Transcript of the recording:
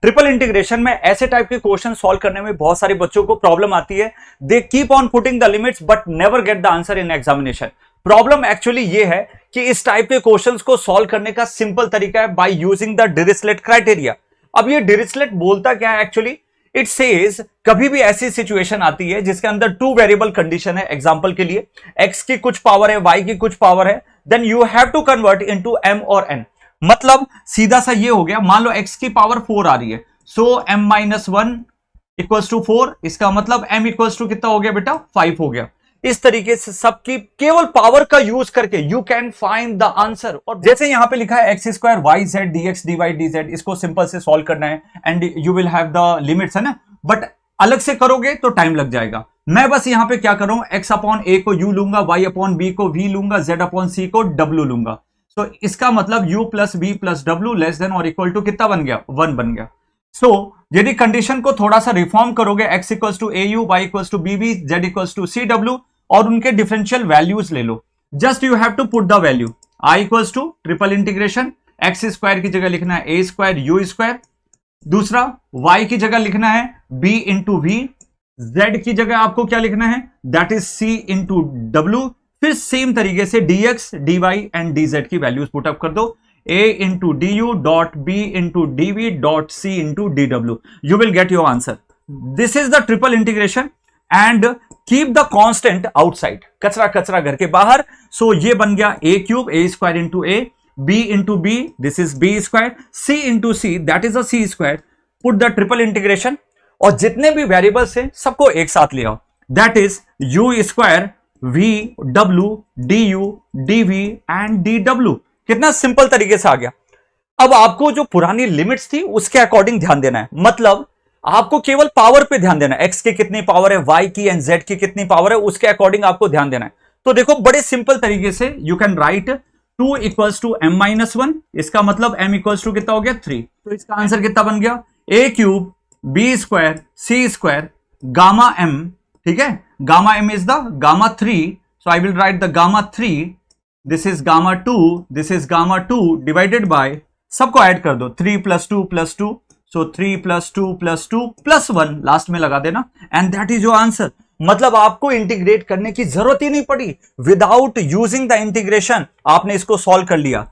Triple integration में ऐसे type के क्वेश्चन सॉल्व करने में बहुत सारे बच्चों को प्रॉब्लम आती है। They keep on putting the limits but never get the answer in examination. Problem actually ये है कि इस टाइप के क्वेश्चंस को सॉल्व करने का सिंपल तरीका है by using the Dirichlet criteria. अब ये डिरिचलेट बोलता क्या है एक्चुअली, इट सेज कभी भी ऐसी सिचुएशन आती है जिसके अंदर टू वेरिएबल कंडीशन है, एग्जांपल के लिए x की कुछ पावर है, y की कुछ पावर है, then you have to convert into m और n। मतलब सीधा सा ये हो गया, मान लो x की पावर 4 आ रही है, सो m - 1 इक्वल्स टू 4, इसका मतलब m इक्वल्स टू कितना हो गया बेटा 5 हो गया। इस तरीके से सबकी केवल पावर का यूज करके you can find the answer. और जैसे यहां पे लिखा है x² yz dx dy dz, इसको सिंपल से सॉल्व करना है and you will have the limits, है ना, बट अलग से करोगे तो टाइम लग जाएगा। मैं बस यहां पे क्या कर रहा हूं, x/a को u लूंगा, y/b को v लूंगा, z/c को w लूंगा। तो इसका मतलब u + b + w less than और इक्वल टू कितना बन गया, 1 बन गया। सो यदि कंडीशन को थोड़ा सा रिफॉर्म करोगे, x = au, y = bb, z = cw और उनके डिफरेंशियल वैल्यूज ले लो। Just you have to put the value i = triple integration x² की जगह लिखना है a² u², दूसरा y की जगह लिखना है b × v, z की जगह आपको क्या लिखना है, दैट इज c × w। फिर सेम तरीके से dx dy एंड dz की वैल्यूज पुट अप कर दो, a × du dot b × dv dot c × dw, you will get your answer. This is the triple integration and keep the constant outside, कचरा कचरा घर के बाहर। सो ये बन गया a³ a² × a, b × b, this is b², c × c, that is a c², put the triple integration और जितने भी वेरिएबल्स हैं सबको एक साथ ले आओ, that is u² v w du dv and dw। कितना सिंपल तरीके से आ गया। अब आपको जो पुरानी लिमिट्स थी उसके अकॉर्डिंग ध्यान देना है, मतलब आपको केवल पावर पे ध्यान देना है, x की कितनी पावर है, y की एंड z की कितनी पावर है, उसके अकॉर्डिंग आपको ध्यान देना है। तो देखो बड़े सिंपल तरीके से यू कैन राइट 2 = m - 1, इसका मतलब m = कितना हो गया 3। तो इसका आंसर कितना बन गया, a³ b² c² gamma m, ठीक है, gamma m is the gamma 3, so I will write the gamma 3, this is gamma 2, this is gamma 2 divided by, सबको ऐड कर दो 3 + 2 + 2, सो 3 + 2 + 2 + 1 लास्ट में लगा देना and that is your answer. मतलब आपको इंटीग्रेट करने की जरूरत ही नहीं पड़ी, विदाउट यूजिंग द इंटीग्रेशन आपने इसको सॉल्व कर लिया।